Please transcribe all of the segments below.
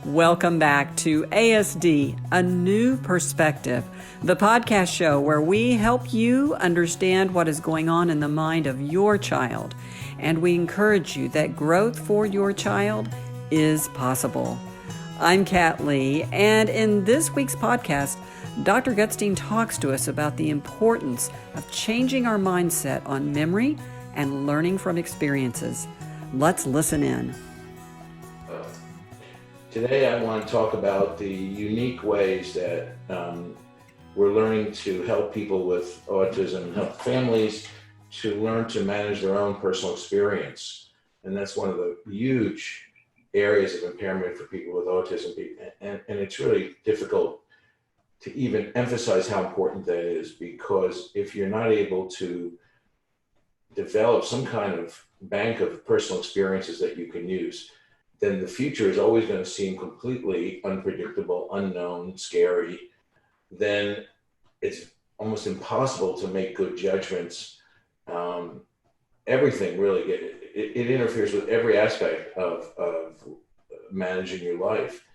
Welcome back to ASD, A New Perspective, the podcast show where we help you understand what is going on in the mind of your child. And we encourage you that growth for your child is possible. I'm Kat Lee, and in this week's podcast, Dr. Gutstein talks to us about the importance of changing our mindset on memory and learning from experiences. Let's listen in. Today I want to talk about the unique ways that we're learning to help people with autism, help families to learn to manage their own personal experience. And that's one of the huge areas of impairment for people with autism. And it's really difficult to even emphasize how important that is, because if you're not able to develop some kind of bank of personal experiences that you can use, then the future is always going to seem completely unpredictable, unknown, scary. Then it's almost impossible to make good judgments. Everything really, it interferes with every aspect of managing your life,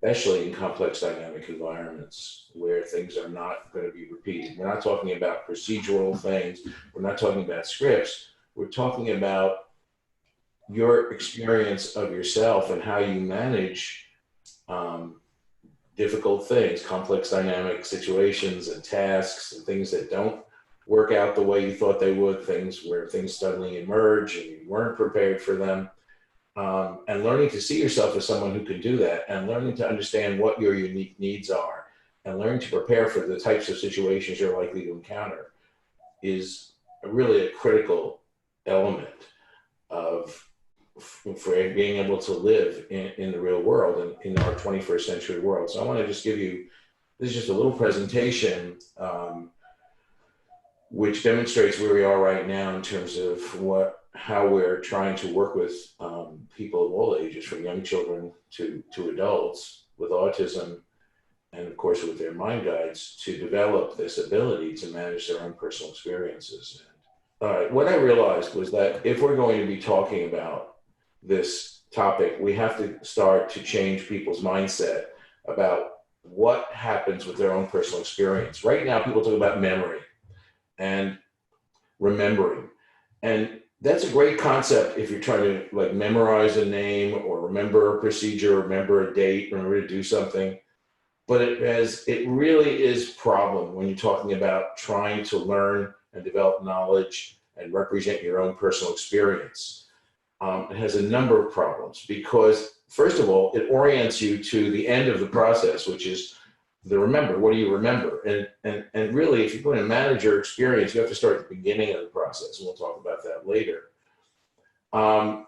especially in complex dynamic environments where things are not going to be repeated. We're not talking about procedural things. We're not talking about scripts. We're talking about your experience of yourself and how you manage difficult things, complex dynamic situations and tasks and things that don't work out the way you thought they would, things where things suddenly emerge and you weren't prepared for them. And learning to see yourself as someone who can do that, and learning to understand what your unique needs are, and learning to prepare for the types of situations you're likely to encounter is really a critical element for being able to live in the real world and in our 21st century world. So I want to just give you, this is just a little presentation which demonstrates where we are right now in terms of how we're trying to work with people of all ages, from young children to adults with autism, and of course with their mind guides, to develop this ability to manage their own personal experiences. All right, what I realized was that if we're going to be talking about this topic, we have to start to change people's mindset about what happens with their own personal experience. Right now, people talk about memory and remembering. And that's a great concept if you're trying to memorize a name or remember a procedure, remember a date, remember to do something. But it really is a problem when you're talking about trying to learn and develop knowledge and represent your own personal experience. It has a number of problems because, first of all, it orients you to the end of the process, which is the remember. What do you remember? And really, if you're going to manage your experience, you have to start at the beginning of the process, and we'll talk about that later. And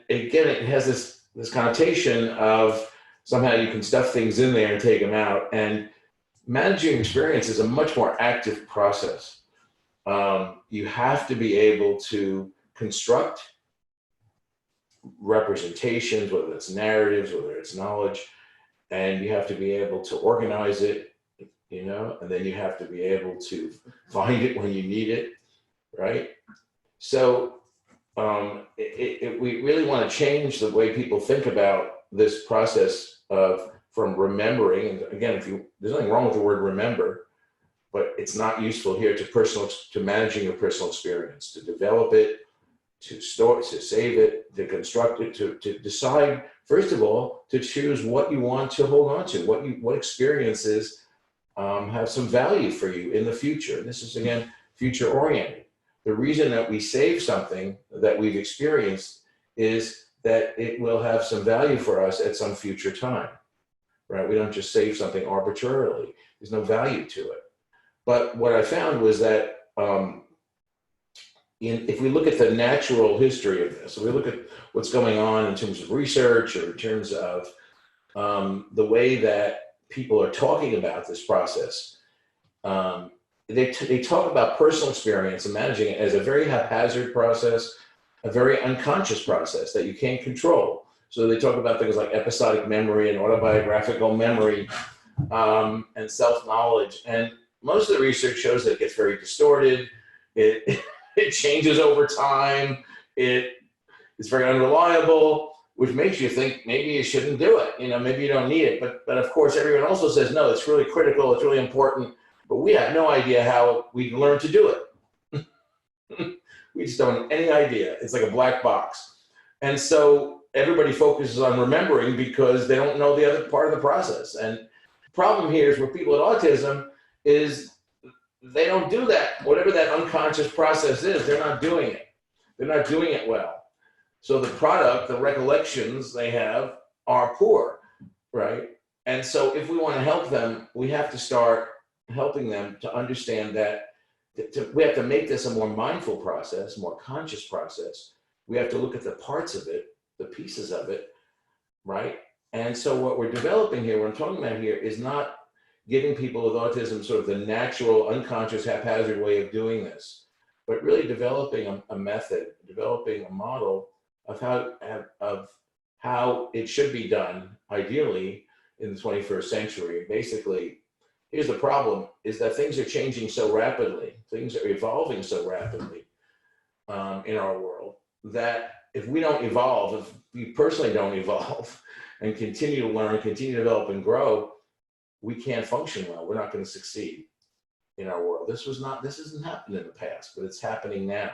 again, it has this connotation of somehow you can stuff things in there and take them out. And managing experience is a much more active process. You have to be able to construct representations, whether it's narratives, whether it's knowledge, and you have to be able to organize it, and then you have to be able to find it when you need it, right? So we really want to change the way people think about this process from remembering. And again, there's nothing wrong with the word remember, but it's not useful here to managing your personal experience, to develop it, to store it, to save it, to construct it, to decide, first of all, to choose what you want to hold on to, what experiences have some value for you in the future. This is, again, future oriented. The reason that we save something that we've experienced is that it will have some value for us at some future time, right? We don't just save something arbitrarily. There's no value to it. But what I found was that if we look at the natural history of this, if we look at what's going on in terms of research or in terms of the way that people are talking about this process, they talk about personal experience and managing it as a very haphazard process, a very unconscious process that you can't control. So they talk about things like episodic memory and autobiographical memory and self-knowledge. And most of the research shows that it gets very distorted. It changes over time. It's very unreliable. which makes you think maybe you shouldn't do it. Maybe you don't need it. But of course, everyone also says, no, it's really critical. It's really important. But we have no idea how we learn to do it. We just don't have any idea. It's like a black box. And so everybody focuses on remembering because they don't know the other part of the process. And the problem here is with people with autism is they don't do that. Whatever that unconscious process is, they're not doing it. They're not doing it well. So the product, the recollections they have are poor, right? And so if we want to help them, we have to start helping them to understand that we have to make this a more mindful process, more conscious process. We have to look at the parts of it, the pieces of it, right? And so what we're developing here, what I'm talking about here, is not giving people with autism sort of the natural, unconscious, haphazard way of doing this, but really developing a method, developing a model of how it should be done, ideally, in the 21st century. Basically, here's the problem, is that things are changing so rapidly, things are evolving so rapidly in our world, that if we don't evolve, if we personally don't evolve and continue to learn, continue to develop and grow, we can't function well. We're not going to succeed in our world. This hasn't happened in the past, but it's happening now.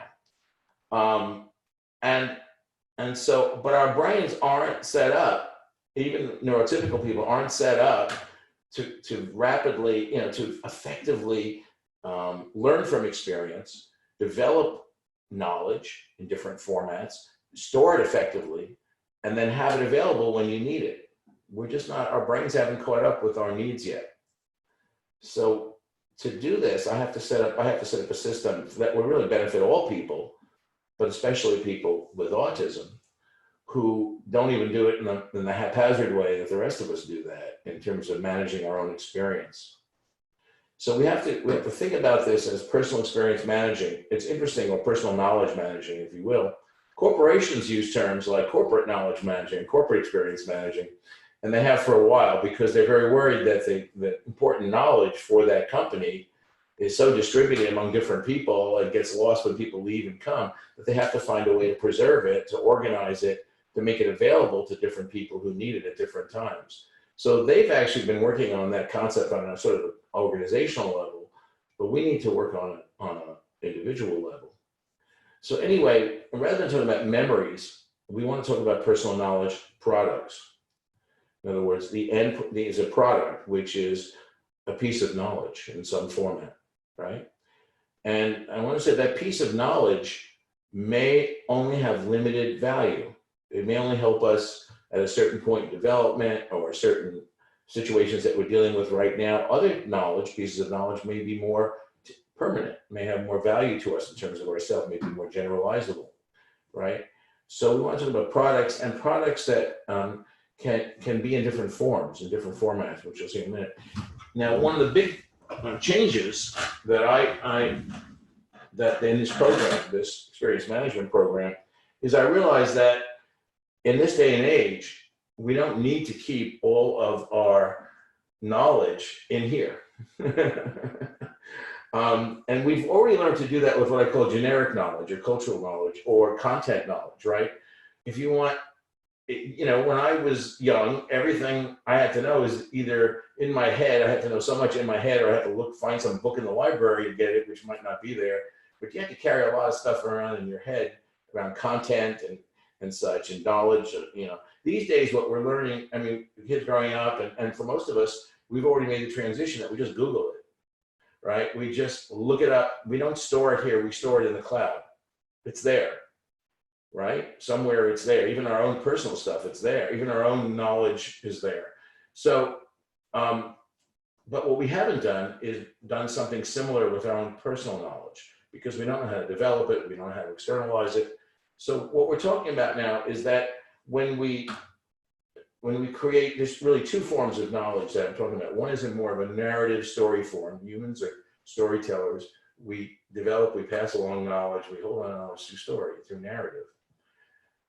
And so, but our brains aren't set up, even neurotypical people aren't set up to rapidly, to effectively learn from experience, develop knowledge in different formats, store it effectively, and then have it available when you need it. We're just not, our brains haven't caught up with our needs yet. So to do this, I have to set up a system that will really benefit all people, but especially people with autism who don't even do it in the haphazard way that the rest of us do that in terms of managing our own experience. So we have to think about this as personal experience managing. It's interesting, or personal knowledge managing, if you will. Corporations use terms like corporate knowledge managing, corporate experience managing, and they have for a while because they're very worried that the important knowledge for that company is so distributed among different people and gets lost when people leave and come, that they have to find a way to preserve it, to organize it, to make it available to different people who need it at different times. So they've actually been working on that concept on a sort of organizational level, but we need to work on it on an individual level. So anyway, rather than talking about memories, we want to talk about personal knowledge products. In other words, the end is a product, which is a piece of knowledge in some format, right? And I want to say that piece of knowledge may only have limited value. It may only help us at a certain point in development or certain situations that we're dealing with right now. Other knowledge, pieces of knowledge, may be more permanent, may have more value to us in terms of ourselves, may be more generalizable, right? So we want to talk about products, and products that can be in different forms, in different formats, which you'll see in a minute. Now, one of the big changes that that in this program, this experience management program, is I realized that in this day and age, we don't need to keep all of our knowledge in here. And we've already learned to do that with what I call generic knowledge or cultural knowledge or content knowledge, right? If you want, when I was young, everything I had to know is either in my head, I had to know so much in my head, or I had to find some book in the library to get it, which might not be there. But you have to carry a lot of stuff around in your head around content and such, and knowledge. These days, what we're learning, kids growing up, and for most of us, we've already made the transition that we just Google it, right? We just look it up. We don't store it here. We store it in the cloud. It's there, right? Somewhere it's there. Even our own personal stuff, it's there. Even our own knowledge is there. So, but what we haven't done is done something similar with our own personal knowledge, because we don't know how to develop it. We don't know how to externalize it. So what we're talking about now is that when we create, there's really two forms of knowledge that I'm talking about. One is in more of a narrative story form. Humans are storytellers. We develop, we pass along knowledge, we hold on knowledge through story, through narrative.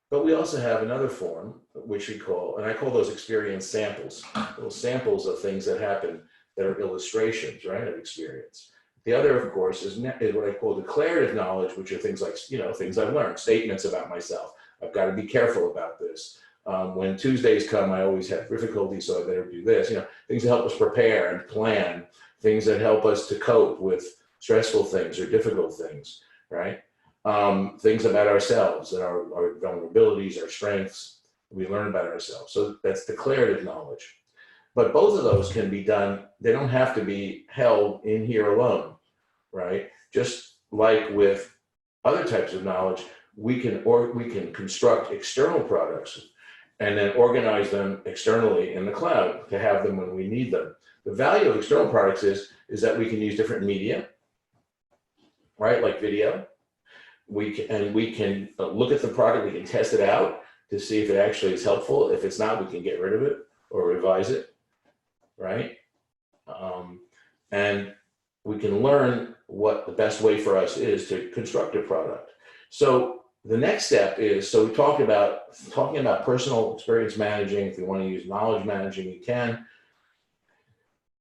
But we also have another form, which we call, and I call those experience samples, little samples of things that happen that are illustrations, right, of experience. The other, of course, is what I call declarative knowledge, which are things like, things I've learned, statements about myself. I've got to be careful about this. When Tuesdays come, I always have difficulty, so I better do this. Things that help us prepare and plan, things that help us to cope with stressful things or difficult things, right? Things about ourselves and our vulnerabilities, our strengths, we learn about ourselves. So that's declarative knowledge. But both of those can be done, they don't have to be held in here alone, right? Just like with other types of knowledge, we can construct external products and then organize them externally in the cloud to have them when we need them. The value of external products is that we can use different media, right? Like video. We can look at the product, we can test it out to see if it actually is helpful. If it's not, we can get rid of it or revise it, right? And we can learn what the best way for us is to construct a product. So the next step is, so we talking about personal experience managing. If you want to use knowledge managing, you can.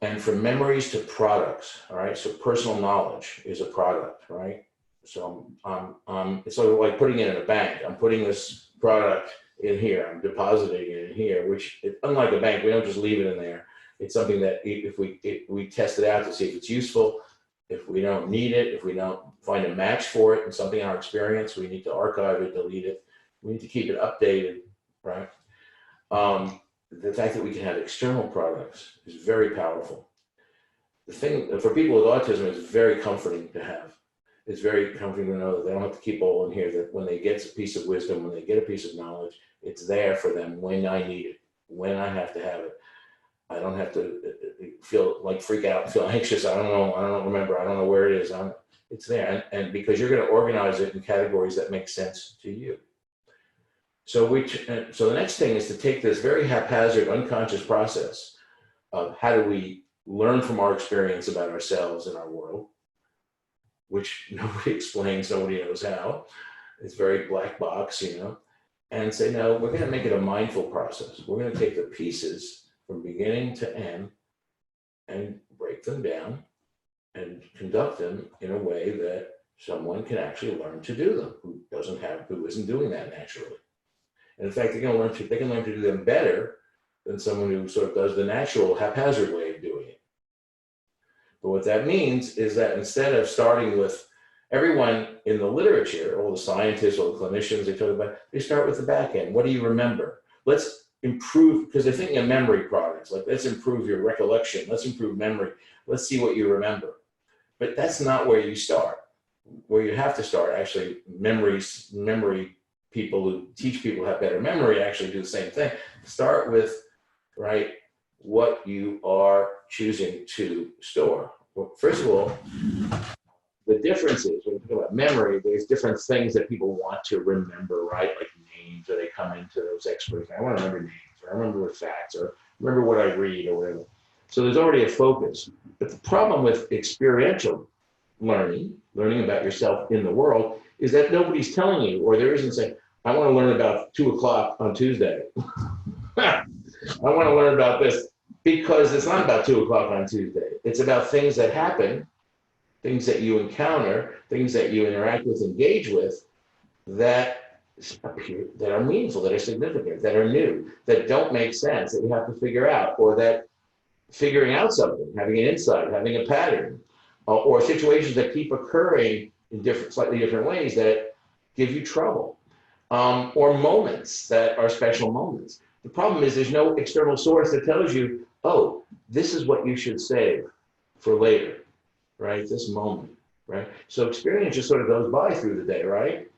And from memories to products, all right? So personal knowledge is a product, right? So it's sort of like putting it in a bank. I'm putting this product in here. I'm depositing it in here, which, unlike a bank, we don't just leave it in there. It's something that if we test it out to see if it's useful, if we don't need it, if we don't find a match for it and something in our experience, we need to archive it, delete it. We need to keep it updated, right? The fact that we can have external products is very powerful. The thing for people with autism is very comforting to have. It's very comforting to know that they don't have to keep all in here, that when they get a piece of wisdom, when they get a piece of knowledge, it's there for them when I need it, when I have to have it. I don't have to feel like freak out, feel anxious. I don't remember, I don't know where it is. It's there. And because you're going to organize it in categories that make sense to you. So the next thing is to take this very haphazard, unconscious process of how do we learn from our experience about ourselves and our world, which nobody explains, nobody knows how. It's very black box, and say, no, we're going to make it a mindful process. We're going to take the pieces from beginning to end and break them down and conduct them in a way that someone can actually learn to do them who isn't doing that naturally. And in fact, they can learn to do them better than someone who sort of does the natural haphazard way of doing it. But what that means is that instead of starting with everyone in the literature, all the scientists, all the clinicians, they start with the back end. What do you remember? Let's improve, because they're thinking of memory products, like let's improve your recollection, let's improve memory, let's see what you remember. But that's not where you start. Where you have to start, actually, memory people who teach people have better memory actually do the same thing. Start with, right, what you are choosing to store. Well, first of all, the difference is, when you talk about memory, there's different things that people want to remember, right? Like names, or they come into those experts. I want to remember names, or I remember facts, or remember what I read, or whatever. So there's already a focus. But the problem with experiential learning about yourself in the world, is that nobody's telling you, or there isn't saying, I want to learn about 2:00 on Tuesday. I want to learn about this, because it's not about 2:00 on Tuesday. It's about things that happen, things that you encounter, things that you interact with, engage with, that appear, that are meaningful, that are significant, that are new, that don't make sense, that you have to figure out, or that figuring out something, having an insight, having a pattern, or situations that keep occurring in slightly different ways that give you trouble, or moments that are special moments. The problem is there's no external source that tells you, oh, this is what you should save for later, right? This moment, right? So experience just sort of goes by through the day, right?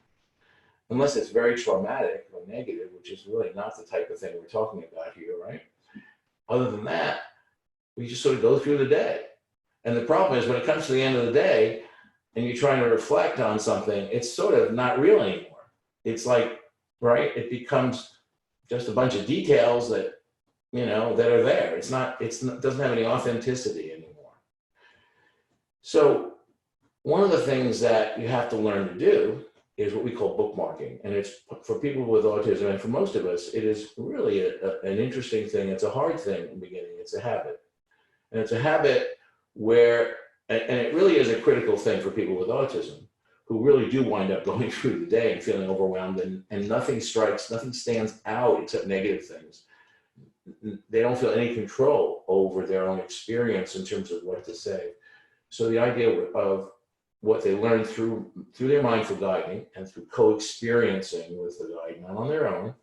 Unless it's very traumatic or negative, which is really not the type of thing we're talking about here, right? Other than that, we just sort of go through the day. And the problem is when it comes to the end of the day and you're trying to reflect on something, it's sort of not real anymore. It's like, right? It becomes just a bunch of details that, that are there. It doesn't have any authenticity anymore. So one of the things that you have to learn to do is what we call bookmarking. And it's for people with autism, and for most of us, it is really an interesting thing. It's a hard thing in the beginning. It's a habit. And it's a habit where, and it really is a critical thing for people with autism, who really do wind up going through the day and feeling overwhelmed, and nothing stands out except negative things. They don't feel any control over their own experience in terms of what to say. So the idea of what they learn through their mindful guiding and through co-experiencing with the guide, not on their own,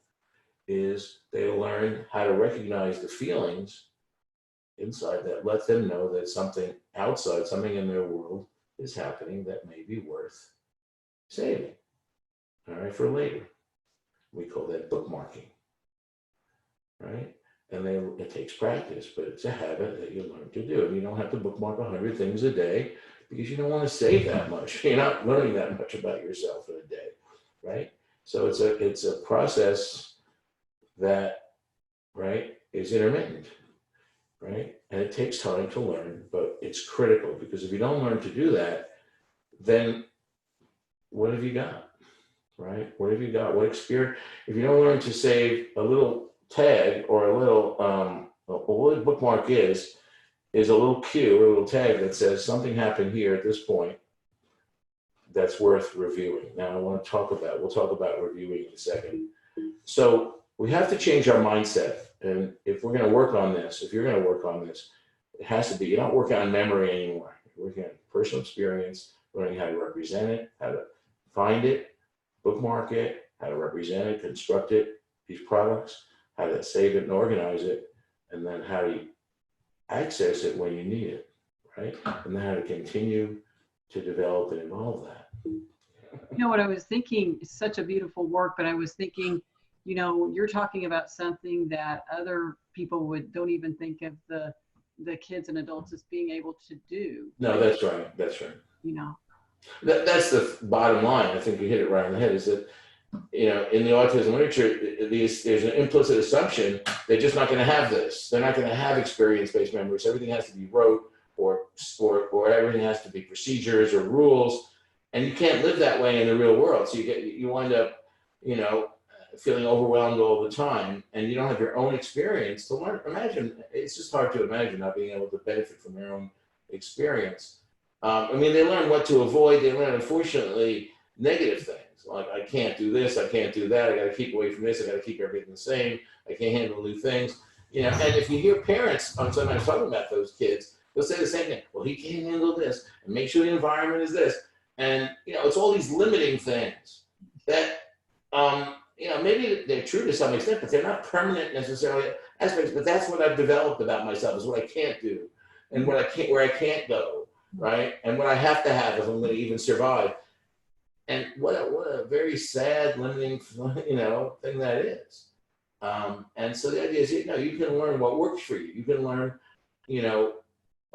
is they learn how to recognize the feelings inside that let them know that something outside, something in their world is happening that may be worth saving, all right, for later. We call that bookmarking, right? And then it takes practice, but it's a habit that you learn to do. And you don't have to bookmark 100 things a day because you don't want to save that much. You're not learning that much about yourself in a day, right? So it's a process that, right, is intermittent, right? And it takes time to learn, but it's critical, because if you don't learn to do that, then what have you got, right? What have you got? What experience? If you don't learn to save a little tag or a little, what a bookmark is a little cue or a little tag that says something happened here at this point that's worth reviewing. Now we'll talk about reviewing in a second. So we have to change our mindset. And if we're going to work on this, it has to be, you're not working on memory anymore. You're working on personal experience, learning how to represent it, how to find it, bookmark it, how to represent it, construct it, these products, how to save it and organize it, and then how to access it when you need it, right? And then how to continue to develop and evolve that. You know what I was thinking, it's such a beautiful work, but I was thinking, you know, you're talking about something that other people don't even think of the kids and adults as being able to do. No, that's right. You know, that's the bottom line. I think you hit it right on the head, is that, you know, in the autism literature, there's an implicit assumption they're just not going to have this. They're not going to have experience-based memories. Everything has to be rote, or everything has to be procedures or rules, and you can't live that way in the real world. So you wind up, you know, feeling overwhelmed all the time, and you don't have your own experience to learn. Imagine, it's just hard to imagine not being able to benefit from your own experience. I mean, they learn what to avoid. They learn, unfortunately, negative things. Like, I can't do this, I can't do that, I got to keep away from this, I got to keep everything the same, I can't handle new things. You know, and if you hear parents sometimes talking about those kids, they'll say the same thing. Well, he can't handle this, and make sure the environment is this. And, you know, it's all these limiting things that, you know, maybe they're true to some extent, but they're not permanent necessarily aspects. But that's what I've developed about myself, is what I can't do, and where I can't go, right? And what I have to have if I'm going to even survive. And what a very sad, limiting, you know, thing that is. And so the idea is, you know, you can learn what works for you. You can learn, you know,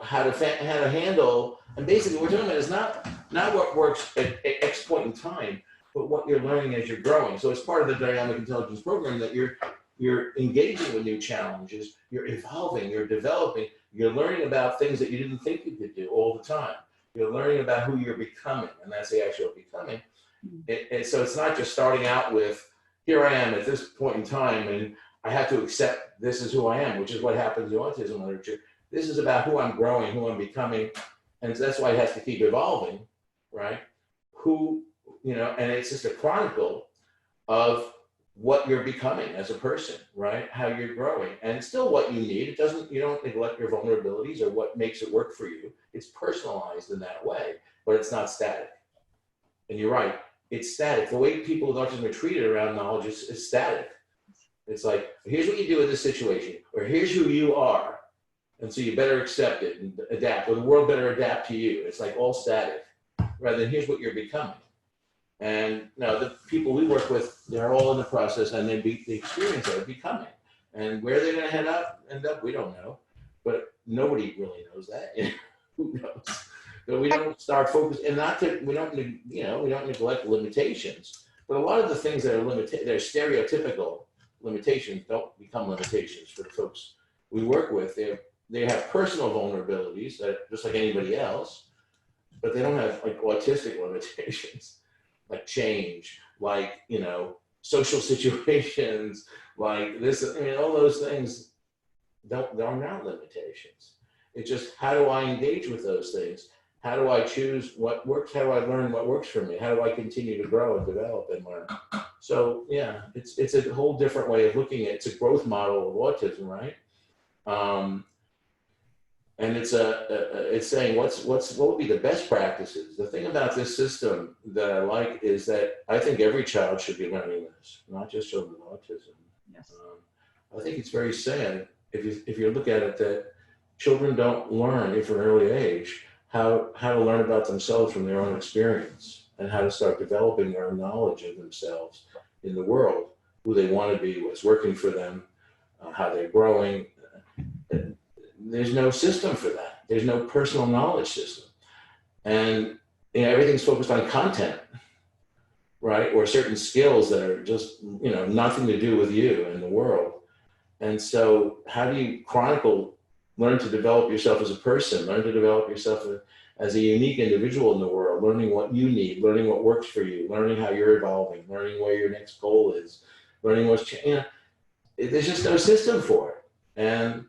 how to handle. And basically, what we're talking about is not what works at X point in time, but what you're learning as you're growing. So it's part of the dynamic intelligence program that you're engaging with new challenges. You're evolving. You're developing. You're learning about things that you didn't think you could do all the time. You're learning about who you're becoming, and that's the actual becoming. So it's not just starting out with, here I am at this point in time, and I have to accept this is who I am, which is what happens in autism literature. This is about who I'm growing, who I'm becoming, and that's why it has to keep evolving, right? Who, you know, and it's just a chronicle of what you're becoming as a person, right? How you're growing, and it's still what you need. You don't neglect your vulnerabilities or what makes it work for you. It's personalized in that way, but it's not static. And you're right, it's static. The way people with autism are treated around knowledge is static. It's like, here's what you do in this situation, or here's who you are. And so you better accept it and adapt, or the world better adapt to you. It's like all static, rather than here's what you're becoming. And now the people we work with, they're all in the process, and they experience that becoming. And where they're going to end up, we don't know. But nobody really knows that. Who knows? So we don't start focusing, and we don't neglect limitations. But a lot of the things that are they're stereotypical limitations, don't become limitations for the folks we work with. They have personal vulnerabilities that just like anybody else, but they don't have like autistic limitations. Like change, like, you know, social situations, like this, I mean, all those things are not limitations. It's just, how do I engage with those things? How do I choose what works? How do I learn what works for me? How do I continue to grow and develop and learn? So yeah, it's a whole different way of looking at it. It's a growth model of autism, right? Um, and it's saying what would be the best practices. The thing about this system that I like is that I think every child should be learning this, not just children with autism. Yes. I think it's very sad if you look at it that children don't learn from an early age how to learn about themselves from their own experience and how to start developing their own knowledge of themselves in the world, who they want to be, what's working for them, how they're growing. There's no system for that. There's no personal knowledge system. And everything's focused on content, right? Or certain skills that are just, nothing to do with you and the world. And so how do you learn to develop yourself as a person, learn to develop yourself as a unique individual in the world, learning what you need, learning what works for you, learning how you're evolving, learning where your next goal is, learning there's just no system for it. And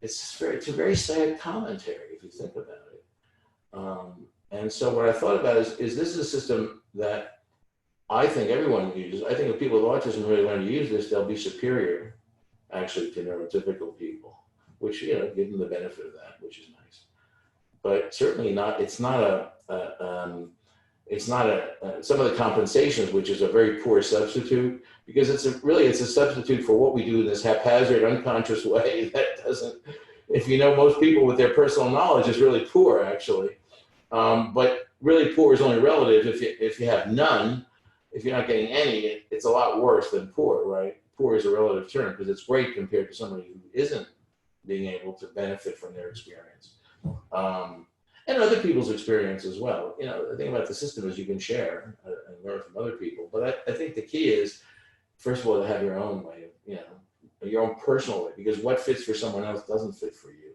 it's a very sad commentary if you think about it. And so what I thought about is this is a system that I think everyone uses. I think if people with autism really learn to use this, they'll be superior actually to neurotypical people, which, give them the benefit of that, which is nice. But certainly not, it's not some of the compensations, which is a very poor substitute, because it's a substitute for what we do in this haphazard, unconscious way that doesn't, if most people with their personal knowledge is really poor actually. But really poor is only relative. If you have none, if you're not getting any, it's a lot worse than poor, right? Poor is a relative term because it's great compared to somebody who isn't being able to benefit from their experience. And other people's experience as well. The thing about the system is you can share and learn from other people. But I think the key is, first of all, to have your own way of, your own personal way, because what fits for someone else doesn't fit for you.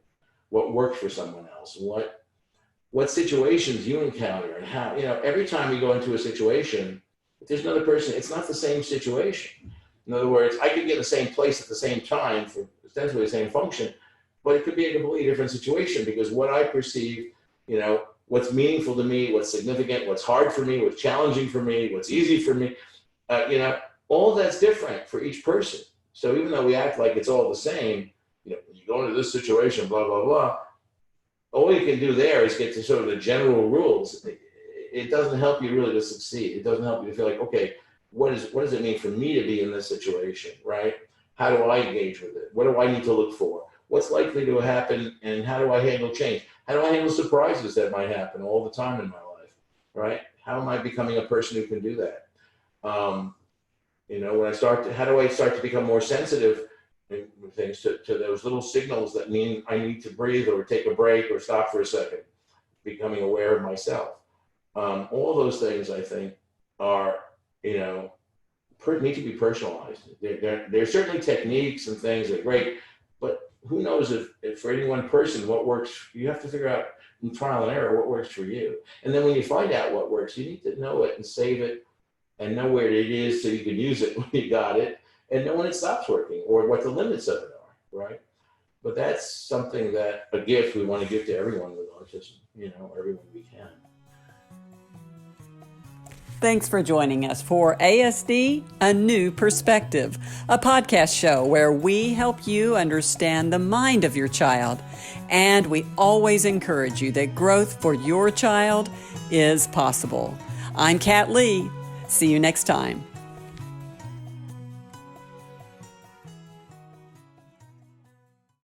What works for someone else, what situations you encounter, and how, every time you go into a situation, if there's another person, it's not the same situation. In other words, I could get in the same place at the same time for ostensibly the same function, but it could be a completely different situation because what I perceive, what's meaningful to me, what's significant, what's hard for me, what's challenging for me, what's easy for me, all that's different for each person. So even though we act like it's all the same, when you go into this situation, blah, blah, blah, all you can do there is get to sort of the general rules. It doesn't help you really to succeed. It doesn't help you to feel like, okay, what does it mean for me to be in this situation, right? How do I engage with it? What do I need to look for? What's likely to happen, and how do I handle change? How do I handle surprises that might happen all the time in my life, right? How am I becoming a person who can do that? How do I start to become more sensitive in things to those little signals that mean I need to breathe or take a break or stop for a second, becoming aware of myself. All those things I think are, need to be personalized. There's certainly techniques and things that are great, but who knows if for any one person what works. You have to figure out in trial and error what works for you. And then when you find out what works, you need to know it and save it and know where it is so you can use it when you got it, and know when it stops working or what the limits of it are, right? But that's something that a gift we want to give to everyone with autism, everyone we can. Thanks for joining us for ASD, A New Perspective, a podcast show where we help you understand the mind of your child. And we always encourage you that growth for your child is possible. I'm Kat Lee. See you next time.